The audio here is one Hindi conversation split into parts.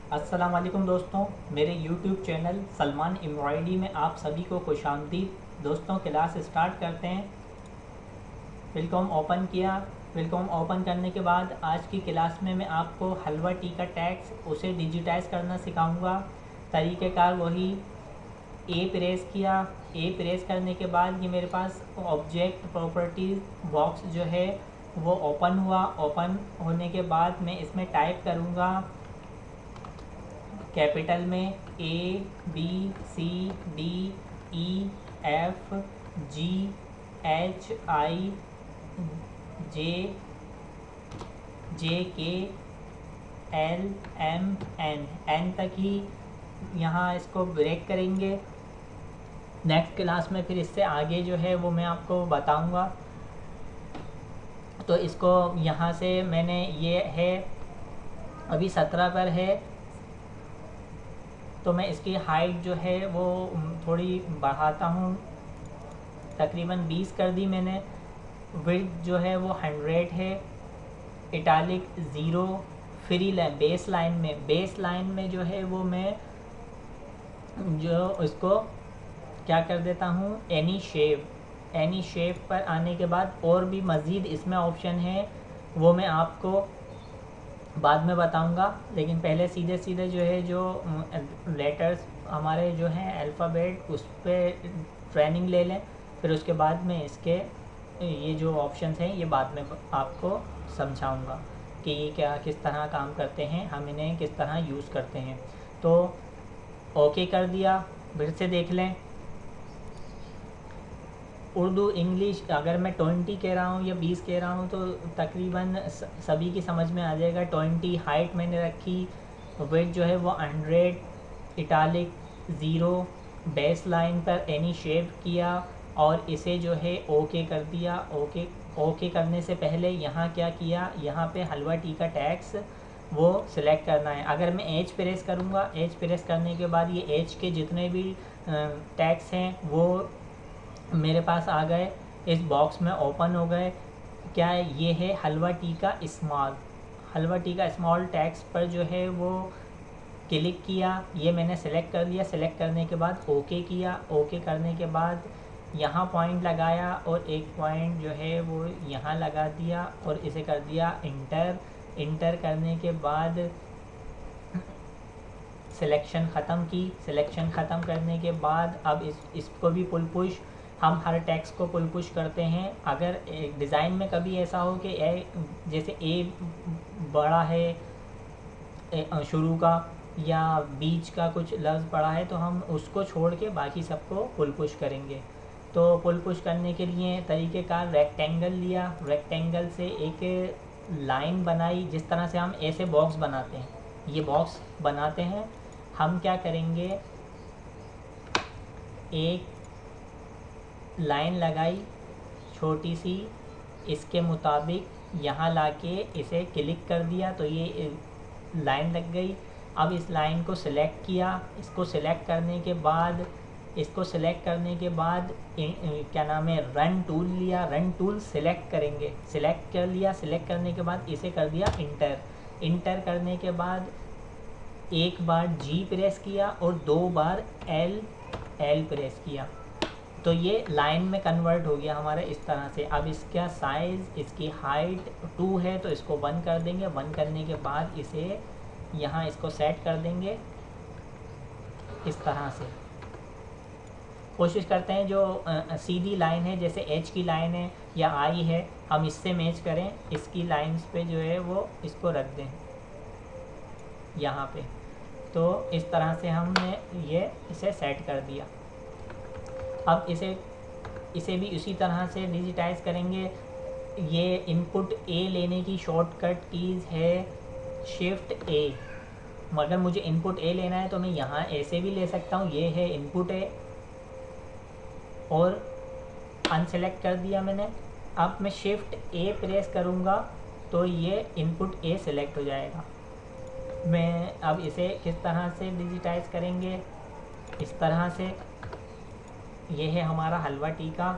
अस्सलाम वालेकुम दोस्तों, मेरे YouTube चैनल सलमान एम्ब्रॉयडरी में आप सभी को खुशामदीद। दोस्तों, क्लास स्टार्ट करते हैं। वेलकम ओपन किया। वेलकम ओपन करने के बाद आज की क्लास में मैं आपको हलवा टीका टैक्स उसे डिजिटाइज करना सिखाऊंगा। तरीक़ेकार वही। ए प्रेस किया। ए प्रेस करने के बाद ये मेरे पास ऑब्जेक्ट प्रॉपर्टीज बॉक्स जो है वो ओपन हुआ। ओपन होने के बाद मैं इसमें टाइप करूँगा कैपिटल में ABCDEFGHIJ JKLMN एन तक ही यहाँ इसको ब्रेक करेंगे। नेक्स्ट क्लास में फिर इससे आगे जो है वो मैं आपको बताऊंगा। तो इसको यहाँ से मैंने ये है अभी 17 पर है, तो मैं इसकी हाइट जो है वो थोड़ी बढ़ाता हूँ, तकरीबन 20 कर दी मैंने। विड्थ जो है वो 100 है। Italic 0। Free line base line में जो है वो मैं जो इसको क्या कर देता हूँ, एनी शेप पर आने के बाद और भी मज़ीद इसमें ऑप्शन है, वो मैं आपको बाद में बताऊंगा। लेकिन पहले सीधे जो है जो लेटर्स हमारे जो हैं अल्फ़ाबेट उस पर ट्रेनिंग ले लें, फिर उसके बाद में इसके ये जो ऑप्शंस हैं ये बाद में आपको समझाऊंगा कि ये क्या किस तरह काम करते हैं, हम इन्हें किस तरह यूज़ करते हैं। तो ओके कर दिया। फिर से देख लें। उर्दू इंग्लिश अगर मैं 20 कह रहा हूँ या 20 कह रहा हूँ तो तकरीबन सभी की समझ में आ जाएगा। 20 हाइट मैंने रखी। वेट जो है वो 100। इटालिक 0। बेस लाइन पर एनी शेप किया और इसे जो है ओके कर दिया। ओके करने से पहले यहाँ क्या किया, यहाँ पे हलवा टीका टैक्स वो सिलेक्ट करना है। अगर मैं एज प्रेस करूँगा, एज प्रेस करने के बाद ये एज के जितने भी टैक्स हैं वो मेरे पास आ गए, इस बॉक्स में ओपन हो गए। क्या ये है हलवा टीका स्मॉल टैक्स पर जो है वो क्लिक किया, ये मैंने सेलेक्ट कर लिया। सेलेक्ट करने के बाद ओके किया। ओके करने के बाद यहाँ पॉइंट लगाया और एक पॉइंट जो है वो यहाँ लगा दिया और इसे कर दिया इंटर। इंटर करने के बाद सिलेक्शन ख़त्म की। सिलेक्शन ख़त्म करने के बाद अब इसको भी पुल पुश, हम हर टैक्स को पुल पुश करते हैं। अगर डिज़ाइन में कभी ऐसा हो कि जैसे ए बड़ा है शुरू का या बीच का कुछ लफ्ज़ पड़ा है, तो हम उसको छोड़ के बाकी सबको पुल पुश करेंगे। तो पुल पुश करने के लिए तरीक़ेकार रेक्टेंगल लिया। रेक्टेंगल से एक लाइन बनाई, जिस तरह से हम ऐसे बॉक्स बनाते हैं, ये बॉक्स बनाते हैं। हम क्या करेंगे, एक लाइन लगाई छोटी सी, इसके मुताबिक यहाँ लाके इसे क्लिक कर दिया तो ये लाइन लग गई। अब इस लाइन को सिलेक्ट किया। इसको सिलेक्ट करने के बाद क्या नाम है, रन टूल लिया। रन टूल सिलेक्ट करेंगे। सिलेक्ट कर लिया। सिलेक्ट करने के बाद इसे कर दिया इंटर। इंटर करने के बाद एक बार जी प्रेस किया और 2 बार एल प्रेस किया, तो ये लाइन में कन्वर्ट हो गया हमारा इस तरह से। अब इसका साइज़, इसकी हाइट 2 है तो इसको 1 कर देंगे। 1 करने के बाद इसे यहाँ इसको सेट कर देंगे इस तरह से। कोशिश करते हैं जो सीधी लाइन है, जैसे एच की लाइन है या आई है, हम इससे मैच करें। इसकी लाइंस पे जो है वो इसको रख दें यहाँ पे। तो इस तरह से हमने इसे सेट कर दिया। अब इसे भी उसी तरह से डिजिटाइज करेंगे। ये इनपुट ए लेने की शॉर्टकट कीज़ है शिफ्ट ए। मगर मुझे इनपुट ए लेना है तो मैं यहाँ ऐसे भी ले सकता हूँ। ये है इनपुट ए और अनसेलेक्ट कर दिया मैंने। अब मैं शिफ्ट ए प्रेस करूँगा तो ये इनपुट ए सिलेक्ट हो जाएगा। मैं अब इसे किस तरह से डिजिटाइज करेंगे, इस तरह से। ये है हमारा हलवा टीका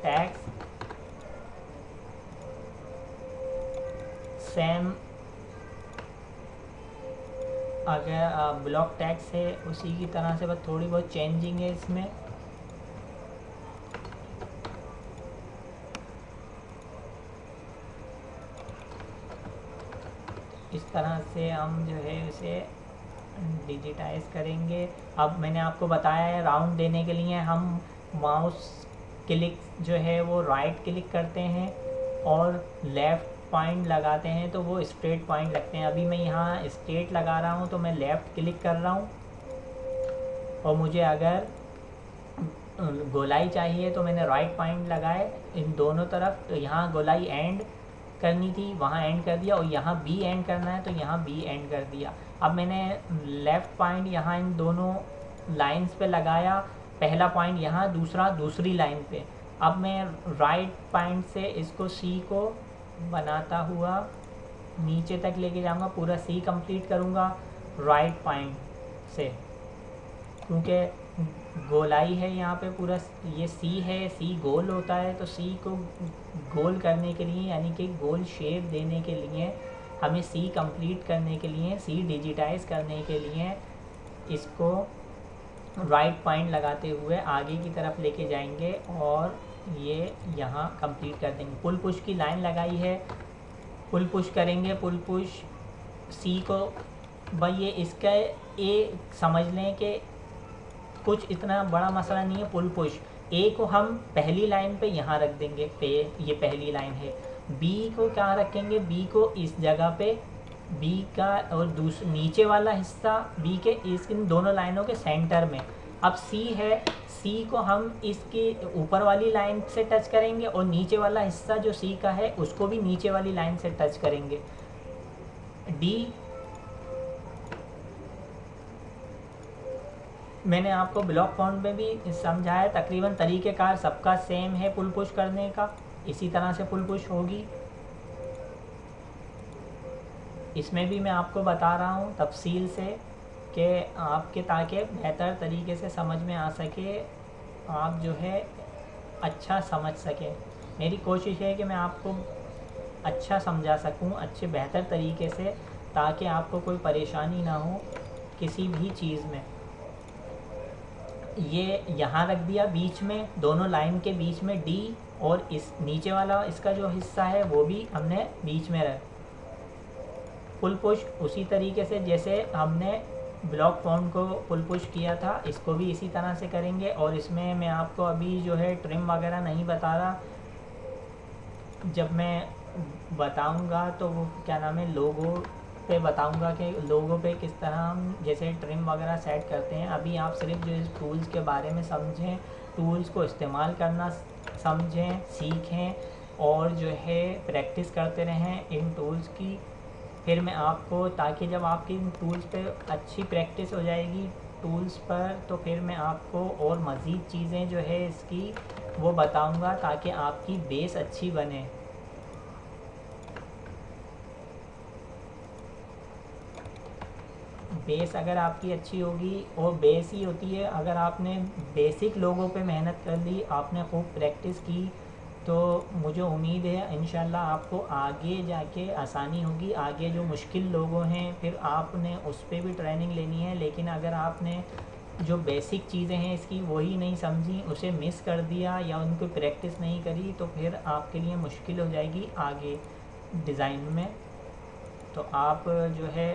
टैक्स। सेम अगर ब्लॉक टैग्स है उसी की तरह से बस थोड़ी बहुत चेंजिंग है इसमें। इस तरह से हम जो है उसे डिजिटाइज करेंगे। अब मैंने आपको बताया है राउंड देने के लिए हम माउस क्लिक जो है वो राइट क्लिक करते हैं और लेफ़्ट पॉइंट लगाते हैं तो वो स्ट्रेट पॉइंट लगते हैं। अभी मैं यहाँ स्ट्रेट लगा रहा हूँ तो मैं लेफ़्ट क्लिक कर रहा हूँ, और मुझे अगर गोलाई चाहिए तो मैंने राइट पॉइंट लगाए इन दोनों तरफ। तो यहाँ गोलाई एंड करनी थी, वहाँ एंड कर दिया, और यहाँ बी एंड करना है तो यहाँ बी एंड कर दिया। अब मैंने लेफ़्ट पॉइंट यहाँ इन दोनों लाइंस पे लगाया, पहला पॉइंट यहाँ, दूसरा दूसरी लाइन पे। अब मैं राइट पॉइंट से इसको सी को बनाता हुआ नीचे तक लेके जाऊँगा, पूरा सी कंप्लीट करूँगा राइट पॉइंट से, क्योंकि गोलाई है यहाँ पे पूरा। ये सी है, सी गोल होता है, तो सी को गोल करने के लिए यानी कि गोल शेप देने के लिए हमें सी कंप्लीट करने के लिए, सी डिजिटाइज करने के लिए इसको राइट पॉइंट लगाते हुए आगे की तरफ लेके जाएंगे और ये यहाँ कंप्लीट कर देंगे। पुल पुश की लाइन लगाई है, पुल पुश करेंगे, पुल पुश सी को। भाई ये इसका ए समझ लें कि कुछ इतना बड़ा मसला नहीं है। पुल पुश ए को हम पहली लाइन पे यहाँ रख देंगे, पे ये पहली लाइन है। बी को क्या रखेंगे, बी को इस जगह पे, बी का और नीचे वाला हिस्सा बी के इन दोनों लाइनों के सेंटर में। अब सी है, सी को हम इसके ऊपर वाली लाइन से टच करेंगे और नीचे वाला हिस्सा जो सी का है उसको भी नीचे वाली लाइन से टच करेंगे। डी मैंने आपको ब्लॉक फॉन्ट में भी समझाया, तकरीबन तरीक़ेकार सबका सेम है पुल पुश करने का, इसी तरह से पुल पुश होगी। इसमें भी मैं आपको बता रहा हूँ तफसील से कि आपके ताकि बेहतर तरीके से समझ में आ सके, आप जो है अच्छा समझ सकें। मेरी कोशिश है कि मैं आपको अच्छा समझा सकूं, अच्छे बेहतर तरीके से, ताकि आपको कोई परेशानी ना हो किसी भी चीज़ में। ये यहाँ रख दिया बीच में, दोनों लाइन के बीच में डी, और इस नीचे वाला इसका जो हिस्सा है वो भी हमने बीच में रख। पुल पुश उसी तरीके से जैसे हमने ब्लॉक फॉन्ट को पुल पुश किया था, इसको भी इसी तरह से करेंगे। और इसमें मैं आपको अभी जो है ट्रिम वगैरह नहीं बता रहा, जब मैं बताऊंगा तो वो क्या नाम है, लोगो पे बताऊंगा कि लोगो पे किस तरह हम जैसे ट्रिम वगैरह सेट करते हैं। अभी आप सिर्फ जो इस टूल्स के बारे में समझें, टूल्स को इस्तेमाल करना समझें, सीखें, और जो है प्रैक्टिस करते रहें इन टूल्स की। फिर मैं आपको, ताकि जब आपकी इन टूल्स पे अच्छी प्रैक्टिस हो जाएगी टूल्स पर, तो फिर मैं आपको और मज़ीद चीज़ें जो है इसकी वो बताऊंगा, ताकि आपकी बेस अच्छी बने। बेस अगर आपकी अच्छी होगी, और बेस ही होती है अगर आपने बेसिक लोगों पे मेहनत कर ली, आपने खूब प्रैक्टिस की, तो मुझे उम्मीद है इंशाल्लाह आपको आगे जाके आसानी होगी। आगे जो मुश्किल लोगों हैं फिर आपने उस पर भी ट्रेनिंग लेनी है, लेकिन अगर आपने जो बेसिक चीज़ें हैं इसकी वही नहीं समझी, उसे मिस कर दिया या उनको प्रैक्टिस नहीं करी, तो फिर आपके लिए मुश्किल हो जाएगी आगे डिज़ाइन में। तो आप जो है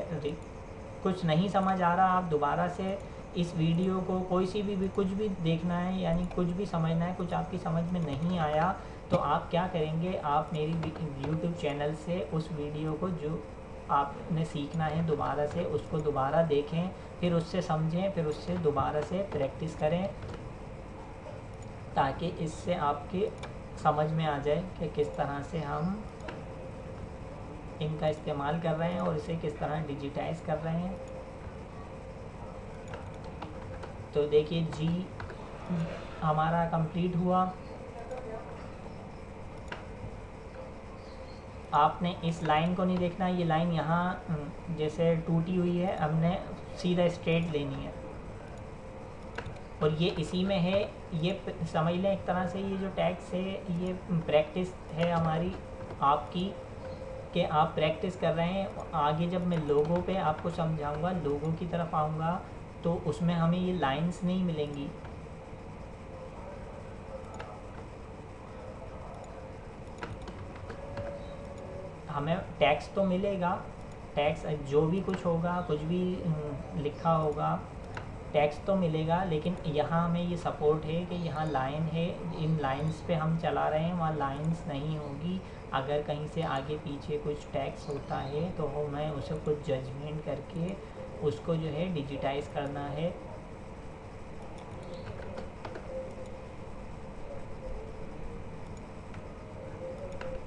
कुछ नहीं समझ आ रहा, आप दोबारा से इस वीडियो को कोई सी भी कुछ भी देखना है, यानी कुछ भी समझना है, कुछ आपकी समझ में नहीं आया तो आप क्या करेंगे, आप मेरी यूट्यूब चैनल से उस वीडियो को जो आपने सीखना है दोबारा से उसको दोबारा देखें, फिर उससे समझें, फिर उससे दोबारा से प्रैक्टिस करें, ताकि इससे आपके समझ में आ जाए कि किस तरह से हम इनका इस्तेमाल कर रहे हैं और इसे किस तरह डिजिटाइज कर रहे हैं। तो देखिए जी हमारा कंप्लीट हुआ। आपने इस लाइन को नहीं देखना, ये लाइन यहाँ जैसे टूटी हुई है, हमने सीधा स्ट्रेट लेनी है, और ये इसी में है। ये समझ लें एक तरह से ये जो टैग्स है ये प्रैक्टिस है हमारी आपकी, कि आप प्रैक्टिस कर रहे हैं। आगे जब मैं लोगो पे आपको समझाऊंगा, लोगो की तरफ आऊँगा, तो उसमें हमें ये लाइंस नहीं मिलेंगी। हमें टैक्स तो मिलेगा, टैक्स जो भी कुछ होगा, कुछ भी लिखा होगा, टैक्स तो मिलेगा, लेकिन यहाँ हमें ये सपोर्ट है कि यहाँ लाइन है, इन लाइंस पे हम चला रहे हैं, वहाँ लाइंस नहीं होगी। अगर कहीं से आगे पीछे कुछ टैक्स होता है तो हमें उसे कुछ जजमेंट करके उसको जो है डिजिटाइज करना है।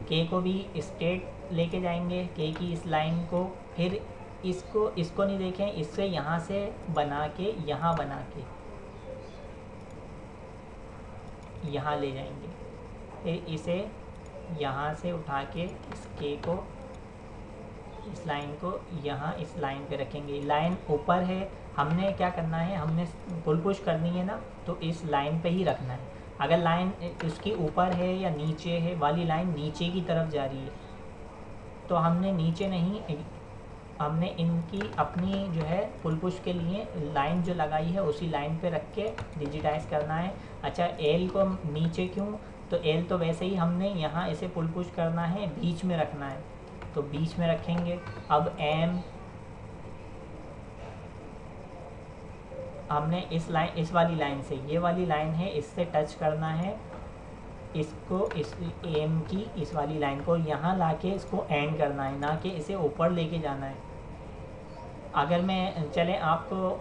के को भी स्टेट लेके जाएंगे, के की इस लाइन को, फिर इसको नहीं देखें, इससे यहाँ से बना के यहाँ बना के यहाँ ले जाएंगे, फिर इसे यहाँ से उठा के इस के को, इस लाइन को यहाँ इस लाइन पे रखेंगे। लाइन ऊपर है, हमने क्या करना है, हमने पुल पुश करनी है ना, तो इस लाइन पे ही रखना है। अगर लाइन उसकी ऊपर है या नीचे है, वाली लाइन नीचे की तरफ जा रही है, तो हमने नीचे नहीं, हमने इनकी अपनी जो है पुल पुश के लिए लाइन जो लगाई है उसी लाइन पे रख के डिजिटाइज करना है। अच्छा, एल को नीचे क्यों, तो एल तो वैसे ही हमने यहाँ इसे पुल पुश करना है, बीच में रखना है, तो बीच में रखेंगे। अब एम हमने इस वाली लाइन से, ये वाली लाइन है, इससे टच करना है इसको, इस एम की इस वाली लाइन को यहाँ लाके इसको एंड करना है, ना कि इसे ऊपर लेके जाना है। अगर मैं चले आपको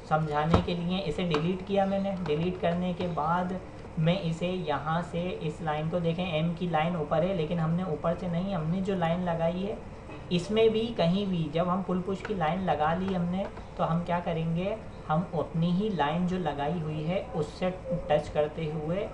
समझाने के लिए इसे डिलीट किया मैंने, डिलीट करने के बाद मैं इसे यहाँ से इस लाइन को देखें, एम की लाइन ऊपर है, लेकिन हमने ऊपर से नहीं, हमने जो लाइन लगाई है इसमें भी कहीं भी जब हम पुल पुश की लाइन लगा ली हमने, तो हम क्या करेंगे, हम अपनी ही लाइन जो लगाई हुई है उससे टच करते हुए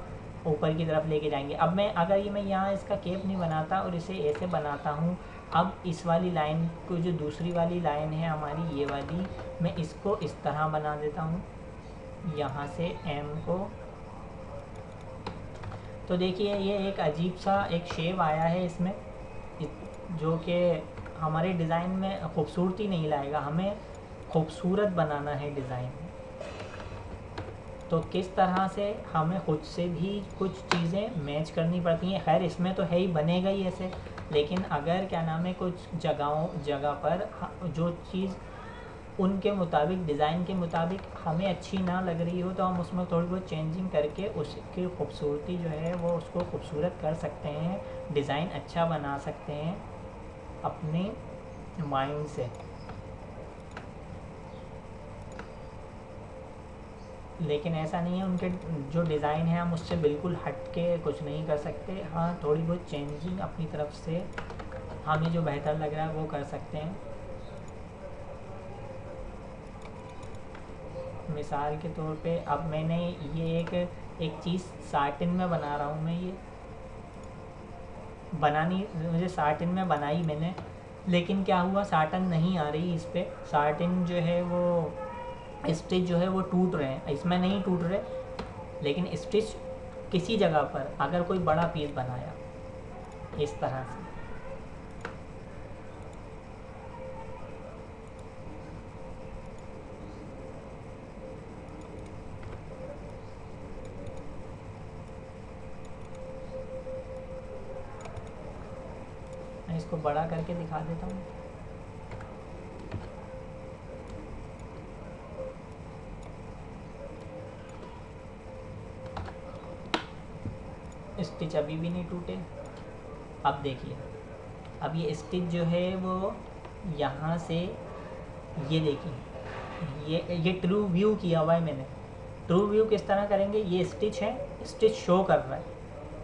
ऊपर की तरफ लेके जाएंगे। अब मैं यहाँ इसका केप नहीं बनाता और इसे ऐसे बनाता हूँ। अब इस वाली लाइन को, जो दूसरी वाली लाइन है हमारी ये वाली, मैं इसको इस तरह बना देता हूँ, यहाँ से एम को। तो देखिए ये एक अजीब सा एक शेप आया है इसमें, जो कि हमारे डिज़ाइन में खूबसूरती नहीं लाएगा, हमें खूबसूरत बनाना है डिज़ाइन। तो किस तरह से हमें खुद से भी कुछ चीज़ें मैच करनी पड़ती हैं। खैर इसमें तो है ही, बनेगा ही ऐसे, लेकिन अगर क्या नाम है कुछ जगह पर जो चीज़ उनके मुताबिक, डिज़ाइन के मुताबिक हमें अच्छी ना लग रही हो, तो हम उसमें थोड़ी बहुत चेंजिंग करके उसकी खूबसूरती जो है वो उसको खूबसूरत कर सकते हैं, डिज़ाइन अच्छा बना सकते हैं अपने माइंड से। लेकिन ऐसा नहीं है, उनके जो डिज़ाइन है हम उससे बिल्कुल हट के कुछ नहीं कर सकते। हाँ, थोड़ी बहुत चेंजिंग अपनी तरफ से हमें जो बेहतर लग रहा है वो कर सकते हैं। मिसाल के तौर पे अब मैंने ये एक चीज़ साटिन में बना रहा हूँ मैं, ये बनानी मुझे साटिन में बनाई मैंने, लेकिन क्या हुआ, साटन नहीं आ रही इस पर, साटिन जो है वो स्टिच जो है वो टूट रहे हैं, इसमें नहीं टूट रहे, लेकिन स्टिच किसी जगह पर अगर कोई बड़ा पीस बनाया इस तरह से, मैं इसको बड़ा करके दिखा देता हूँ। स्टिच अभी भी नहीं टूटे। अब देखिए, अब ये स्टिच जो है वो यहाँ से, ये देखिए ये ट्रू व्यू किया हुआ है मैंने। ट्रू व्यू किस तरह करेंगे, ये स्टिच है, स्टिच शो कर रहा है।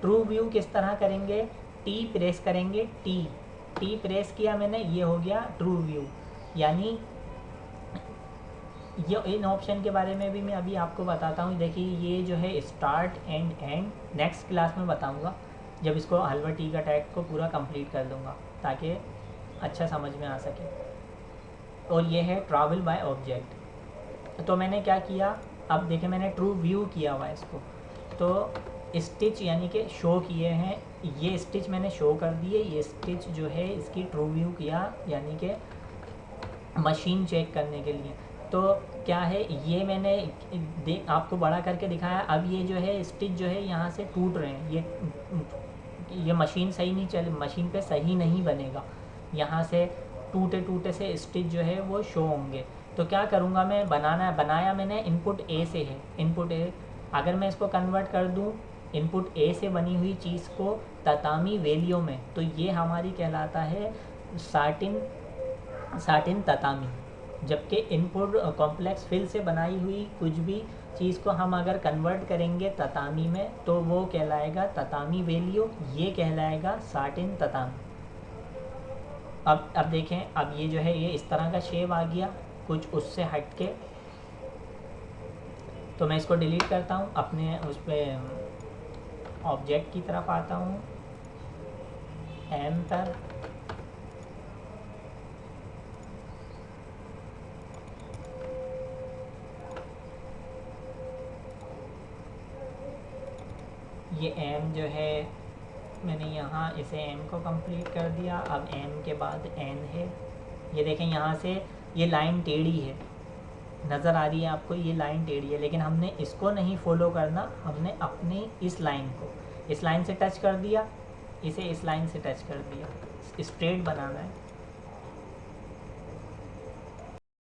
ट्रू व्यू किस तरह करेंगे, टी प्रेस करेंगे, टी प्रेस किया मैंने, ये हो गया ट्रू व्यू। यानी ये इन ऑप्शन के बारे में भी मैं अभी आपको बताता हूँ। देखिए ये जो है स्टार्ट एंड नेक्स्ट क्लास में बताऊँगा, जब इसको हलवा टी का टैग को पूरा कंप्लीट कर दूँगा, ताकि अच्छा समझ में आ सके। और ये है ट्रैवल बाय ऑब्जेक्ट। तो मैंने क्या किया, अब देखिए मैंने ट्रू व्यू किया हुआ है इसको, तो स्टिच यानी कि शो किए हैं, ये स्टिच मैंने शो कर दिए। ये स्टिच जो है इसकी ट्रू व्यू किया यानी कि मशीन चेक करने के लिए। तो क्या है, ये मैंने आपको बड़ा करके दिखाया। अब ये जो है स्टिच जो है यहाँ से टूट रहे हैं, ये मशीन सही नहीं चल, मशीन पे सही नहीं बनेगा, यहाँ से टूटे टूटे से स्टिच जो है वो शो होंगे। तो क्या करूँगा मैं, बनाया मैंने इनपुट ए से है, इनपुट ए। अगर मैं इसको कन्वर्ट कर दूँ इनपुट ए से बनी हुई चीज़ को ततामी वैल्यू में, तो ये हमारी कहलाता है साटिन ततामी। जबकि इनपुट कॉम्प्लेक्स फिल से बनाई हुई कुछ भी चीज़ को हम अगर कन्वर्ट करेंगे ततामी में, तो वो कहलाएगा ततामी वैल्यू, ये कहलाएगा साटिन ततामी। अब देखें, अब ये जो है ये इस तरह का शेप आ गया कुछ उससे हट के। तो मैं इसको डिलीट करता हूँ, अपने उस पर ऑब्जेक्ट की तरफ आता हूँ, एम पर, ये एम जो है मैंने यहाँ इसे एम को कंप्लीट कर दिया। अब एम के बाद एन है। ये देखें यहाँ से ये लाइन टेढ़ी है, नज़र आ रही है आपको, ये लाइन टेढ़ी है, लेकिन हमने इसको नहीं फॉलो करना, हमने अपनी इस लाइन को इस लाइन से टच कर दिया, इसे इस लाइन से टच कर दिया, स्ट्रेट बनाना है।